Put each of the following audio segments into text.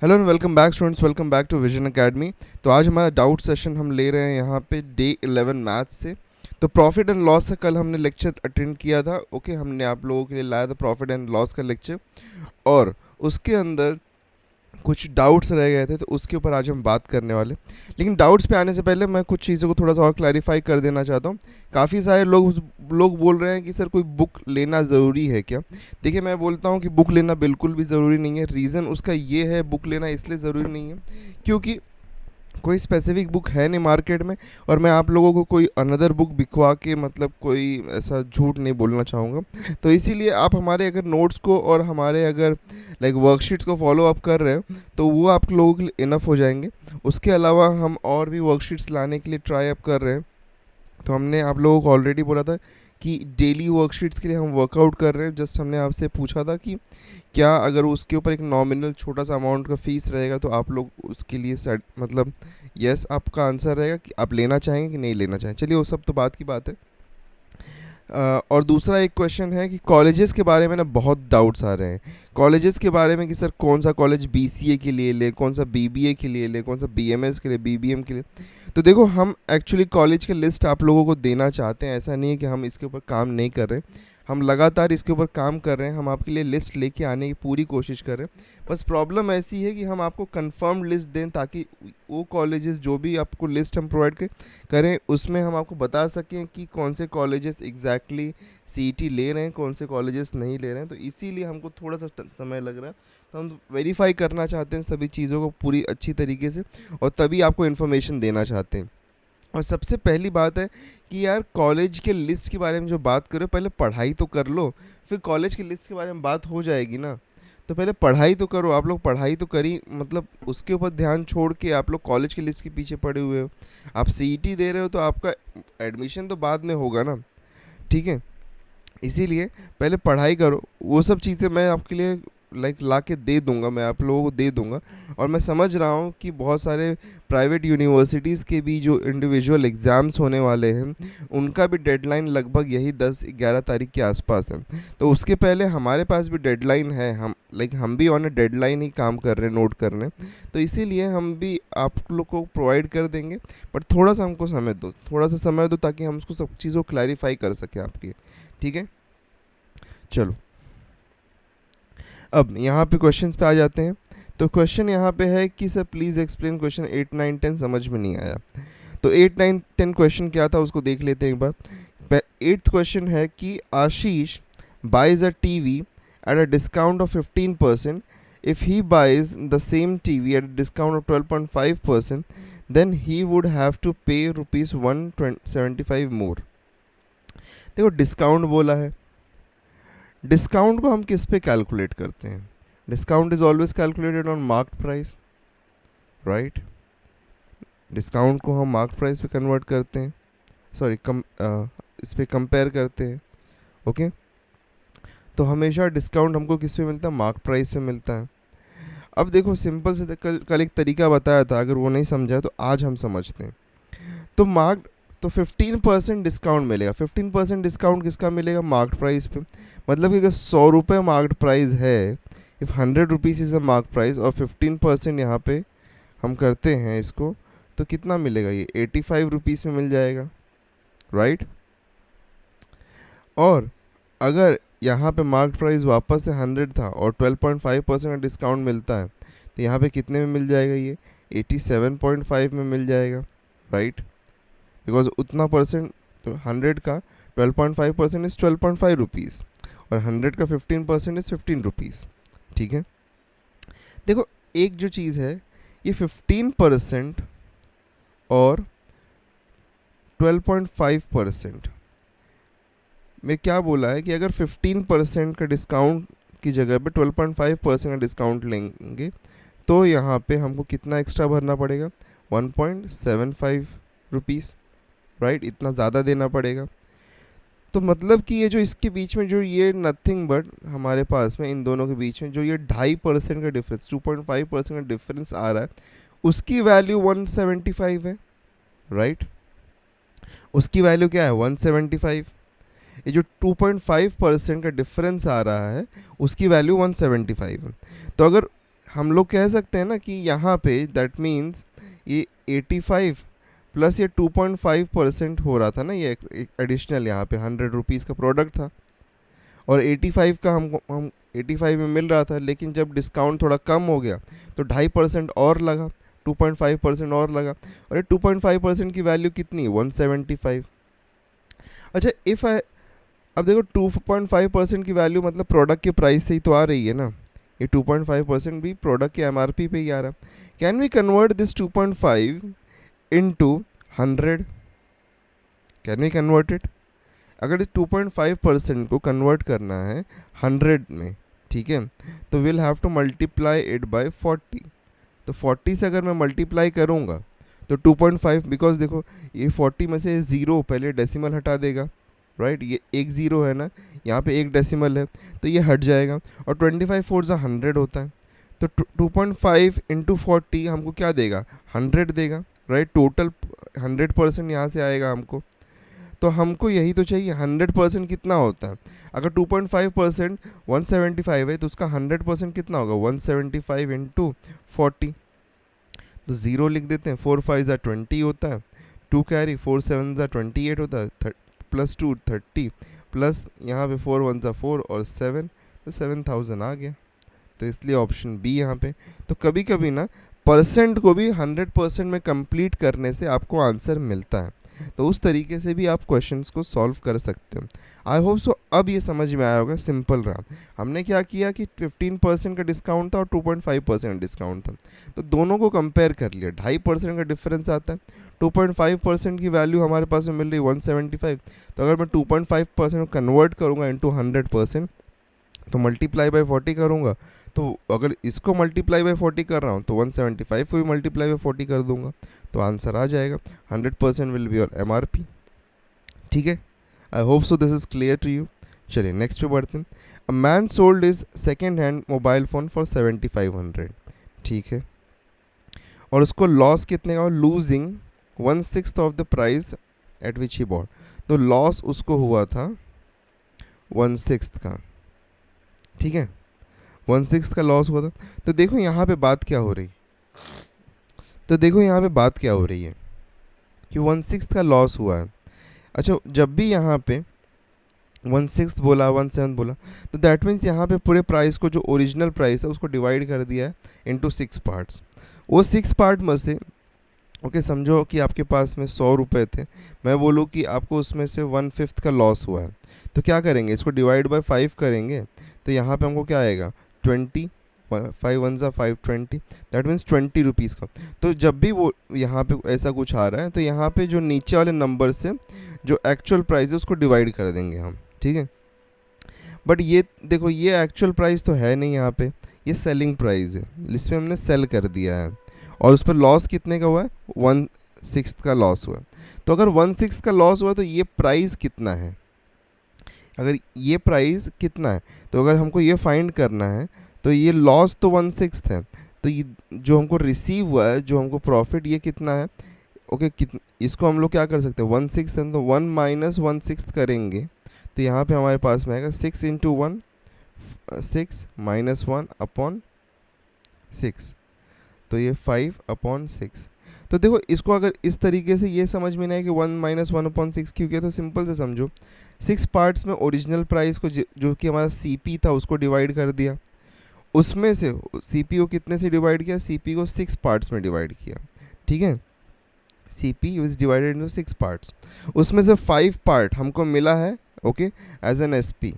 Hello and welcome back students, welcome back to Vision Academy. तो आज हमारा doubt session हम ले रहे हैं यहाँ पे डे 11 मैथ्स से। तो प्रॉफिट एंड लॉस से कल हमने लेक्चर अटेंड किया था। ओके, हमने आप लोगों के लिए लाया था प्रॉफिट एंड लॉस का लेक्चर, और उसके अंदर कुछ डाउट्स रह गए थे, तो उसके ऊपर आज हम बात करने वाले। लेकिन डाउट्स पे आने से पहले मैं कुछ चीज़ों को थोड़ा सा और क्लैरिफाई कर देना चाहता हूँ। काफ़ी सारे लोग बोल रहे हैं कि सर कोई बुक लेना ज़रूरी है क्या। देखिए, मैं बोलता हूँ कि बुक लेना बिल्कुल भी ज़रूरी नहीं है। रीज़न उसका ये है, बुक लेना इसलिए ज़रूरी नहीं है क्योंकि कोई स्पेसिफिक बुक है नहीं मार्केट में, और मैं आप लोगों को कोई अनदर बुक बिकवा के मतलब कोई ऐसा झूठ नहीं बोलना चाहूँगा। तो इसीलिए आप हमारे अगर नोट्स को और हमारे अगर लाइक वर्कशीट्स को फॉलो अप कर रहे हो तो वो आप लोगों के लिए इनफ हो जाएंगे। उसके अलावा हम और भी वर्कशीट्स लाने के लिए ट्राई अप कर रहे हैं। तो हमने आप लोगों को ऑलरेडी बोला था कि डेली वर्कशीट्स के लिए हम वर्कआउट कर रहे हैं। जस्ट हमने आपसे पूछा था कि क्या अगर उसके ऊपर एक नॉमिनल छोटा सा अमाउंट का फ़ीस रहेगा तो आप लोग उसके लिए सेट मतलब यस आपका आंसर रहेगा कि आप लेना चाहेंगे कि नहीं लेना चाहें। चलिए, वो सब तो बात की बात है। और दूसरा एक क्वेश्चन है कि कॉलेजेस के बारे में ना बहुत डाउट्स आ रहे हैं। कॉलेजेस के बारे में कि सर कौन सा कॉलेज बीसीए के लिए लें, कौन सा बीबीए के लिए लें, कौन सा बीएमएस के लिए, बीबीएम के लिए। तो देखो, हम एक्चुअली कॉलेज के लिस्ट आप लोगों को देना चाहते हैं। ऐसा नहीं है कि हम इसके ऊपर काम नहीं कर रहे, हम लगातार इसके ऊपर काम कर रहे हैं। हम आपके लिए लिस्ट लेके आने की पूरी कोशिश कर रहे हैं। बस प्रॉब्लम ऐसी है कि हम आपको कंफर्म लिस्ट दें ताकि वो कॉलेजेस जो भी आपको लिस्ट हम प्रोवाइड करें उसमें हम आपको बता सकें कि कौन से कॉलेजेस एग्जैक्टली सीईटी ले रहे हैं, कौन से कॉलेजेस नहीं ले रहे हैं। तो इसीलिए हमको थोड़ा सा समय लग रहा है। तो हम वेरीफाई करना चाहते हैं सभी चीज़ों को पूरी अच्छी तरीके से, और तभी आपको इन्फॉर्मेशन देना चाहते हैं। और सबसे पहली बात है कि यार, कॉलेज के लिस्ट के बारे में जो बात करो, पहले पढ़ाई तो कर लो, फिर कॉलेज के लिस्ट के बारे में बात हो जाएगी ना। तो पहले पढ़ाई तो करो। आप लोग पढ़ाई तो करी, मतलब उसके ऊपर ध्यान छोड़ के आप लोग कॉलेज की लिस्ट के पीछे पड़े हुए हो। आप सीईटी दे रहे हो तो आपका एडमिशन तो बाद में होगा ना, ठीक है। इसीलिए पहले पढ़ाई करो। वो सब चीज़ें मैं आपके लिए लाइक ला के दे दूँगा, मैं आप लोगों को दे दूँगा। और मैं समझ रहा हूँ कि बहुत सारे प्राइवेट यूनिवर्सिटीज़ के भी जो इंडिविजुअल एग्ज़ाम्स होने वाले हैं उनका भी डेडलाइन लगभग यही 10-11 तारीख के आसपास है। तो उसके पहले हमारे पास भी डेडलाइन है। हम भी ऑन ए डेडलाइन ही काम कर रहे हैं, नोट कर रहे हैं। तो इसीलिए हम भी आप लोग को प्रोवाइड कर देंगे, बट थोड़ा सा हमको समय दो, थोड़ा सा समय दो ताकि हम उसको सब चीज़ों को क्लैरिफाई कर सकें आपकी, ठीक है। चलो, अब यहाँ पे क्वेश्चंस पे आ जाते हैं। तो क्वेश्चन यहाँ पे है कि सर प्लीज़ एक्सप्लेन क्वेश्चन 8, 9, 10 समझ में नहीं आया। तो 8, 9, 10 क्वेश्चन क्या था उसको देख लेते हैं एक बार। 8th क्वेश्चन है कि Ashish buys a TV at a discount of 15%। If he buys the same TV at a discount of 12.5%, then he would have to pay ₹175 मोर। देखो, डिस्काउंट बोला है। डिस्काउंट को हम किस पे कैलकुलेट करते हैं? Discount is always calculated on marked price, right. Discount को हम मार्क प्राइस पे कन्वर्ट करते हैं, सॉरी इस पे कंपेयर करते हैं। ओके, तो हमेशा डिस्काउंट हमको किस पे मिलता है? मार्क प्राइस पे मिलता है। अब देखो, सिंपल से कल एक तरीका बताया था, अगर वो नहीं समझा तो आज हम समझते हैं। तो 15% डिस्काउंट मिलेगा। 15% डिस्काउंट किसका मिलेगा? मार्क्ड प्राइस पे। मतलब कि अगर 100 रुपये मार्क्ड प्राइस है, if 100 rupees is a mark price, और 15% यहाँ पे हम करते हैं इसको, तो कितना मिलेगा? ये 85 रुपीज़ में मिल जाएगा, राइट। और अगर यहाँ पे मार्क प्राइस वापस से 100 था और 12.5% का डिस्काउंट मिलता है, तो यहाँ पे कितने में मिल जाएगा? ये 87.5 में मिल जाएगा, राइट। बिकॉज उतना परसेंट, तो 100 का 12.5% इज़ 12.5 रुपीज़, और 100 का 15% इज़ 15 रुपीज़, ठीक है। देखो, एक जो चीज़ है, ये 15% और 12.5% में क्या बोला है कि अगर 15% का डिस्काउंट की जगह पे 12.5% का डिस्काउंट लेंगे तो यहाँ पे हमको कितना एक्स्ट्रा भरना पड़ेगा? 1.75 रुपीज़, राइट। इतना ज़्यादा देना पड़ेगा। तो मतलब कि ये जो इसके बीच में जो ये नथिंग बट हमारे पास में इन दोनों के बीच में जो ये 2.5% का डिफरेंस, 2.5% का डिफरेंस आ रहा है, उसकी वैल्यू 175 है, राइट। उसकी वैल्यू क्या है? 175। ये जो 2.5% का डिफरेंस आ रहा है उसकी वैल्यू 175 है। तो अगर हम लोग कह सकते हैं ना कि यहाँ पे दैट मीन्स ये 85 प्लस ये 2.5% हो रहा था ना, ये एडिशनल यहाँ पे 100 रुपीज़ का प्रोडक्ट था और 85 का हम 85 में मिल रहा था, लेकिन जब डिस्काउंट थोड़ा कम हो गया तो 2.5% और लगा, 2.5% और लगा, और ये 2.5% की वैल्यू कितनी, 175। अच्छा इफ़ आई, अब देखो 2.5% की वैल्यू मतलब प्रोडक्ट के प्राइस से ही तो आ रही है ना, ये 2.5% भी प्रोडक्ट के एमआरपी पे ही आ रहा है। Can we convert this 2.5 into 100? Can we convert it? अगर इस 2.5% को कन्वर्ट करना है 100 में, ठीक है, तो will have to multiply it by 40। तो 40 से अगर मैं मल्टीप्लाई करूँगा तो 2.5, बिकॉज देखो ये 40 में से ज़ीरो पहले डेसिमल हटा देगा, राइट, ये एक ज़ीरो है ना, यहाँ पे एक डेसिमल है तो ये हट जाएगा, और 25 4 जा 100 होता है, तो 2.5 इंटू 40 हमको क्या देगा, 100 देगा, राइट। टोटल 100% यहाँ से आएगा हमको, तो हमको यही तो चाहिए। 100% कितना होता है, अगर 2.5% 175 है तो उसका 100% कितना होगा, 175 इंटू 40, तो ज़ीरो लिख देते हैं, 4 5 जा 20 होता है, 2 कैरी, 4 7 जा 28 होता है, प्लस 2 30, प्लस यहाँ पे 4 1 जा 4 और 7, तो 7000 आ गया। तो इसलिए ऑप्शन बी यहाँ पे। तो कभी कभी ना परसेंट को भी 100% में कंप्लीट करने से आपको आंसर मिलता है, तो उस तरीके से भी आप क्वेश्चंस को सॉल्व कर सकते हो। आई होप सो अब ये समझ में आया होगा, सिंपल रहा। हमने क्या किया कि 15% का डिस्काउंट था और 2.5% डिस्काउंट था, तो दोनों को कंपेयर कर लिया, 2.5% का डिफरेंस आता है, 2.5% की वैल्यू हमारे पास में मिल रही 175, तो अगर मैं 2.5% कन्वर्ट करूँगा इंटू 100%, तो मल्टीप्लाई बाय 40 करूँगा, तो अगर इसको मल्टीप्लाई बाय 40 कर रहा हूँ तो 175 को भी मल्टीप्लाई बाय 40 कर दूंगा, तो आंसर आ जाएगा। 100% विल बी योर एमआरपी। ठीक है, I hope so this is clear to you. चलिए नेक्स्ट पे बढ़ते हैं। A man sold is second hand mobile phone for 7500, ठीक है, और उसको लॉस कितने का, losing 1/6 of the price at which he bought, तो लॉस उसको हुआ था 1/6 का, ठीक है, 1/6 का लॉस हुआ था। तो देखो यहाँ पे बात क्या हो रही, तो देखो यहाँ पे बात क्या हो रही है कि 1/6 का लॉस हुआ है। अच्छा जब भी यहाँ पे 1/6 बोला 1/7 बोला, तो दैट मीन्स यहाँ पे पूरे प्राइस को, जो ओरिजिनल प्राइस है उसको डिवाइड कर दिया है इनटू 6 पार्ट्स। वो 6 पार्ट में से ओके समझो कि आपके पास में 100 रुपये थे, मैं बोलूँ कि आपको उसमें से 1/5 का लॉस हुआ है, तो क्या करेंगे, इसको डिवाइड बाय 5 करेंगे, तो यहाँ पे हमको क्या आएगा 20, 5 1 जा 5 20, दैट मीन्स 20 रुपीज़ का। तो जब भी वो यहाँ पे ऐसा कुछ आ रहा है, तो यहाँ पे जो नीचे वाले नंबर से जो एक्चुअल प्राइस है उसको डिवाइड कर देंगे हम, ठीक है। बट ये देखो ये एक्चुअल प्राइस तो है नहीं यहाँ पे, ये सेलिंग प्राइस है, इसमें हमने सेल कर दिया है, और उस पर लॉस कितने का हुआ है, 1/6 का लॉस हुआ है। तो अगर 1/6 का लॉस हुआ तो ये प्राइस कितना है, अगर ये प्राइस कितना है, तो अगर हमको ये फाइंड करना है, तो ये लॉस तो 1/6 है, तो ये जो हमको रिसीव हुआ है, जो हमको प्रॉफिट, ये कितना है, ओके इसको हम लोग क्या कर सकते हैं, 1/6 है तो 1 माइनस 1/6 करेंगे, तो यहाँ पे हमारे पास में आएगा 6 इंटू 1 6 माइनस 1 अपॉन 6, तो ये 5/6। तो देखो इसको अगर इस तरीके से ये समझ में नहीं है कि 1 माइनस 1/6 क्यों किया, तो सिंपल से समझो 6 पार्ट्स में ओरिजिनल प्राइस को जो कि हमारा सीपी था उसको डिवाइड कर दिया, उसमें से सीपी को कितने से डिवाइड किया, सीपी को 6 पार्ट्स में डिवाइड किया, ठीक है, CP is divided into 6 parts, उसमें से 5 पार्ट हमको मिला है, okay, as an SP,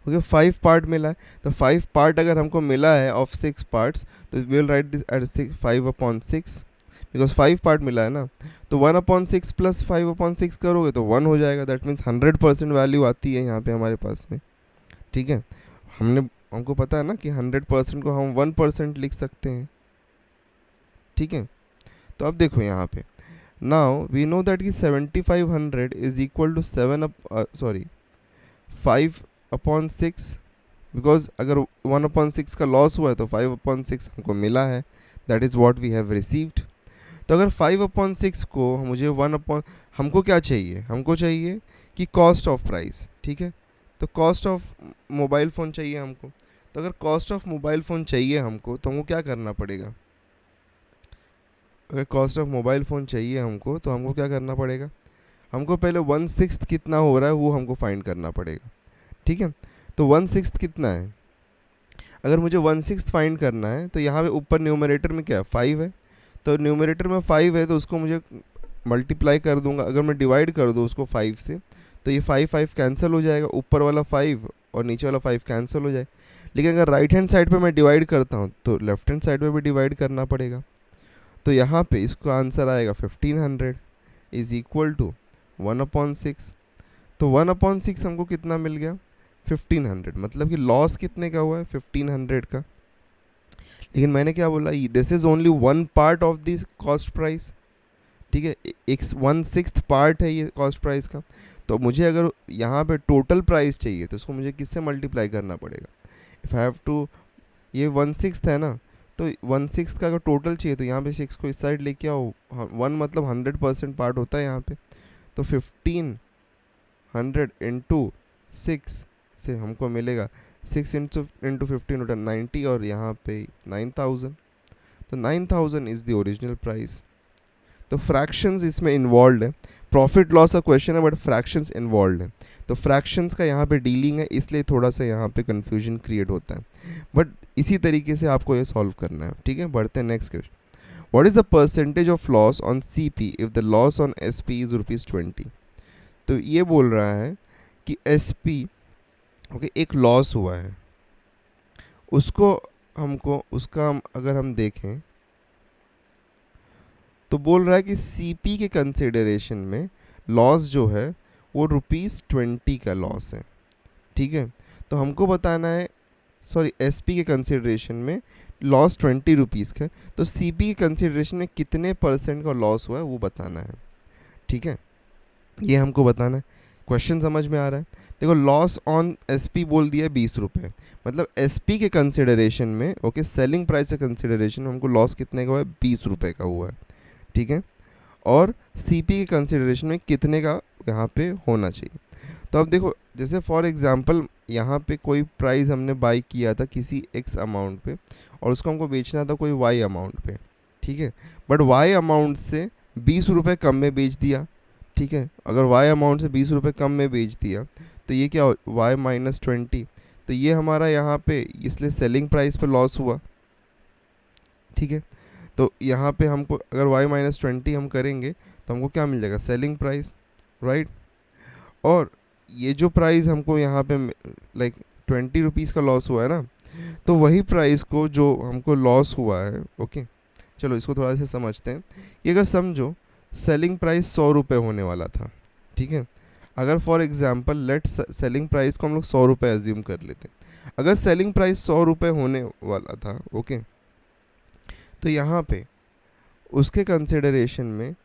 okay 5 part मिला है, तो 5 पार्ट अगर हमको मिला है ऑफ 6 पार्ट्स, तो we will write this at 5/6, because 5 part मिला है ना, तो 1/6 प्लस 5/6 करोगे तो 1 हो जाएगा, दैट मीन्स 100% वैल्यू आती है यहाँ पे हमारे पास में, ठीक है। हमको पता है ना कि 100% को हम 1% लिख सकते हैं, ठीक है। तो अब देखो यहाँ पे नाउ वी नो दैट कि 7500 इज इक्वल टू 5/6, बिकॉज अगर 1/6 का लॉस हुआ है तो 5/6 हमको मिला है, that is what we have received. तो अगर 5/6 को मुझे हमको क्या चाहिए, हमको चाहिए कि कॉस्ट ऑफ प्राइस, ठीक है, तो कॉस्ट ऑफ मोबाइल फ़ोन चाहिए हमको, तो अगर कॉस्ट ऑफ मोबाइल फ़ोन चाहिए हमको तो हमको क्या करना पड़ेगा? अगर कॉस्ट ऑफ मोबाइल फ़ोन चाहिए हमको तो हमको क्या करना पड़ेगा? हमको पहले 1/6 कितना हो रहा है वो हमको फाइंड करना पड़ेगा, ठीक है। तो 1/6 कितना है? अगर मुझे 1/6 फाइंड करना है तो यहाँ पे ऊपर न्यूमरेटर में क्या है, 5 है। तो न्यूमरेटर में 5 है तो उसको मुझे मल्टीप्लाई कर दूंगा। अगर मैं डिवाइड कर दूँ उसको 5 से तो ये 5 कैंसिल हो जाएगा, ऊपर वाला 5 और नीचे वाला 5 कैंसिल हो जाए। लेकिन अगर राइट हैंड साइड पे मैं डिवाइड करता हूँ तो लेफ्ट हैंड साइड पे भी डिवाइड करना पड़ेगा। तो यहाँ पे इसका आंसर आएगा 1500 इज इक्वल टू 1/6। तो 1/6 हमको कितना मिल गया? 1500। मतलब कि लॉस कितने का हुआ है? 1500 का। लेकिन मैंने क्या बोला, this is only one part of this cost price, ठीक है। एक 1/6 पार्ट है ये कॉस्ट प्राइस का। तो मुझे अगर यहाँ पे टोटल प्राइस चाहिए तो इसको मुझे किससे मल्टीप्लाई करना पड़ेगा? इफ़ आई हैव टू, ये 1/6 है ना, तो 1/6 का अगर टोटल चाहिए तो यहाँ पे 6 को इस साइड लेके आओ। 1 मतलब 100% पार्ट होता है यहाँ पे। तो 1500 इंटू 6 से हमको मिलेगा 6 इंटू 15 होता है 90 और यहाँ पे 9000। तो 9000 इज़ द ओरिजिनल प्राइस। तो फ्रैक्शंस इसमें इन्वॉल्व है। प्रॉफिट लॉस का क्वेश्चन है बट फ्रैक्शंस इन्वॉल्व है। तो फ्रैक्शंस का यहाँ पे डीलिंग है, इसलिए थोड़ा सा यहाँ पे कंफ्यूजन क्रिएट होता है। बट इसी तरीके से आपको ये सॉल्व करना है, ठीक है। बढ़ते हैं next question. What is the percentage of loss on CP if the loss on SP is ₹20? तो ये बोल रहा है कि SP, ओके, एक लॉस हुआ है, उसको हमको उसका अगर हम देखें तो बोल रहा है कि CP के कंसिडरेशन में लॉस जो है वो ₹20 का लॉस है, ठीक है। तो हमको बताना है, सॉरी, SP के कंसिडरेशन में लॉस ₹20 का है, तो CP के कंसिडरेशन में कितने % का लॉस हुआ है वो बताना है, ठीक है। ये हमको बताना है। क्वेश्चन समझ में आ रहा है? देखो, लॉस ऑन SP बोल दिया है ₹20, मतलब SP के कंसिडरेशन में, ओके, सेलिंग प्राइस के कंसिडरेशन में हमको लॉस कितने का हुआ है? ₹20 का हुआ है, ठीक है। और CP के कंसिडरेशन में कितने का यहाँ पे होना चाहिए? तो अब देखो, जैसे फॉर एग्जांपल यहाँ पे कोई प्राइस हमने बाई किया था किसी X अमाउंट पे और उसको हमको बेचना था कोई Y अमाउंट पे, ठीक है। बट Y अमाउंट से ₹20 कम में बेच दिया, ठीक है। अगर Y अमाउंट से ₹20 कम में बेच दिया तो ये क्या हो, Y - 20, तो ये हमारा यहाँ पे इसलिए सेलिंग प्राइस पे लॉस हुआ, ठीक है। तो यहाँ पे हमको अगर Y - 20 हम करेंगे तो हमको क्या मिल जाएगा? Selling price, right. और ये जो प्राइस हमको यहाँ पे लाइक ₹20 का लॉस हुआ है ना, तो वही प्राइस को जो हमको लॉस हुआ है, ओके, चलो इसको थोड़ा सा समझते हैं। ये अगर समझो सेलिंग प्राइस ₹100 होने वाला था, ठीक है। अगर for example let selling price को हम लोग ₹100 एज्यूम कर लेते हैं। अगर सेलिंग प्राइस ₹100 होने वाला था, ओके, तो यहाँ पे उसके कंसिडरेशन में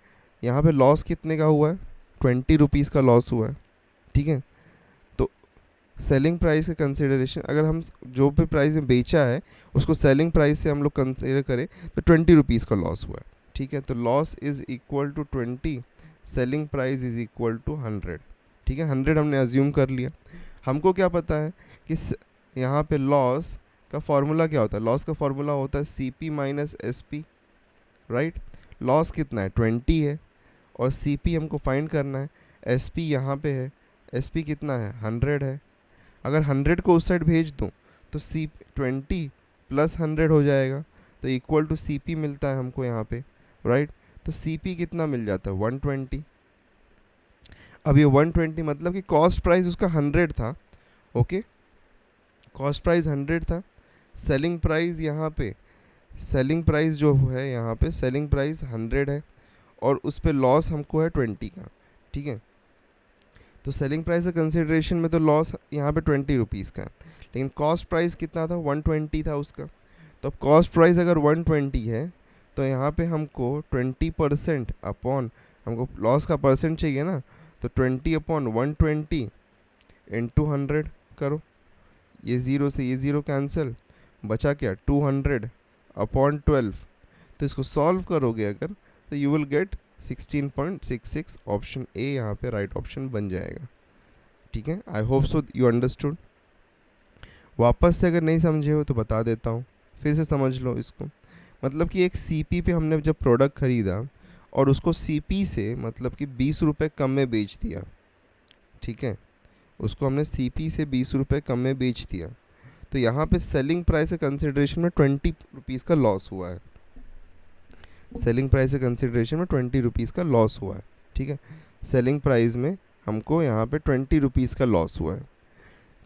यहाँ पे लॉस कितने का हुआ है? ₹20 का लॉस हुआ है, ठीक है। तो सेलिंग प्राइस का कंसिडरेशन, अगर हम जो भी प्राइस में बेचा है उसको सेलिंग प्राइस से हम लोग कंसिडर करें तो ₹20 का लॉस हुआ है, ठीक है। तो loss is equal to 20, selling price is equal to 100, ठीक है। 100 हमने अज्यूम कर लिया। हमको क्या पता है कि यहाँ पे लॉस का फॉर्मूला क्या होता है? लॉस का फॉर्मूला होता है CP - SP, राइट। लॉस कितना है? 20 है और CP हमको फाइंड करना है। SP यहाँ पे है, SP कितना है? 100 है। अगर 100 को उस साइड भेज दूँ तो 20 + 100 हो जाएगा, तो इक्वल टू CP मिलता है हमको यहाँ पे, राइट। तो CP कितना मिल जाता है? 120। अब ये 120 मतलब कि कॉस्ट प्राइस उसका 100 था, ओके, कॉस्ट प्राइस 100 था। सेलिंग प्राइस यहाँ पे, सेलिंग प्राइस जो है यहाँ पे सेलिंग प्राइस 100 है और उस पे लॉस हमको है 20 का, ठीक है। तो सेलिंग प्राइस का कंसिडरेशन में तो लॉस यहाँ पे ₹20 का है, लेकिन कॉस्ट प्राइस कितना था? 120 था उसका। तो अब कॉस्ट प्राइस अगर 120 है तो यहाँ पे हमको 20% अपॉन, हमको लॉस का परसेंट चाहिए ना, तो 20/120 इंटू 100 करो। ये ज़ीरो से ये ज़ीरो कैंसिल, बचा क्या? 200/12। तो इसको सॉल्व करोगे अगर तो you will get 16.66। Option A यहाँ पे राइट ऑप्शन बन जाएगा, ठीक है। I hope so you understood. वापस से अगर नहीं समझे हो तो बता देता हूँ, फिर से समझ लो इसको। मतलब कि एक सीपी पे हमने जब प्रोडक्ट ख़रीदा और उसको सीपी से मतलब कि 20 रुपये कम में बेच दिया, ठीक है, उसको हमने सीपी से 20 रुपये कम में बेच दिया, तो यहाँ पे सेलिंग प्राइस के कंसिडरेशन में 20 रुपीज़ का लॉस हुआ है। सेलिंग प्राइस के कंसिडरेशन में 20 रुपीज़ का लॉस हुआ है, ठीक है। सेलिंग प्राइस में हमको यहाँ पे 20 रुपीज़ का लॉस हुआ है।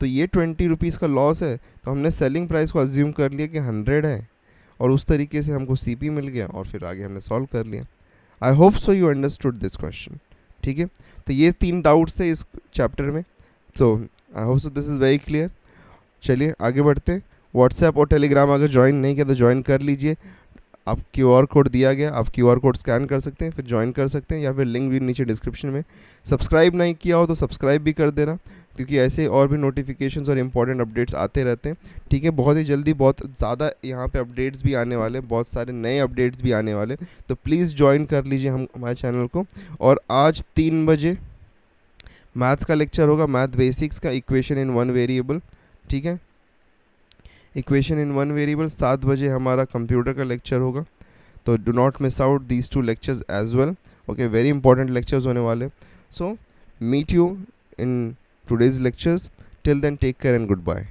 तो ये 20 रुपीज़ का लॉस है, तो हमने सेलिंग प्राइस को अज्यूम कर लिया कि 100 है, और उस तरीके से हमको सीपी मिल गया और फिर आगे हमने सॉल्व कर लिया। आई hope so you understood this question, ठीक है। तो ये 3 डाउट्स थे इस चैप्टर में, तो आई hope so this is very clear. चलिए आगे बढ़ते हैं। व्हाट्सएप और टेलीग्राम अगर ज्वाइन नहीं किया तो ज्वाइन कर लीजिए। आप QR कोड दिया गया, आप QR कोड स्कैन कर सकते हैं, फिर ज्वाइन कर सकते हैं, या फिर लिंक भी नीचे डिस्क्रिप्शन में। सब्सक्राइब नहीं किया हो तो सब्सक्राइब भी कर देना, क्योंकि ऐसे और भी नोटिफिकेशंस और इंपॉर्टेंट अपडेट्स आते रहते हैं, ठीक है। बहुत ही जल्दी बहुत ज़्यादा यहाँ पे अपडेट्स भी आने वाले, बहुत सारे नए अपडेट्स भी आने वाले, तो प्लीज़ ज्वाइन कर लीजिए हमारे चैनल को। और आज 3 बजे मैथ्स का लेक्चर होगा, मैथ बेसिक्स का, इक्वेशन इन 1 वेरिएबल, ठीक है, इक्वेशन इन 1 वेरिएबल। 7 बजे हमारा कंप्यूटर का लेक्चर होगा, तो do not miss out these 2 lectures as well, okay. Very important lectures होने वाले। So meet you in today's lectures. Till then take care and good bye.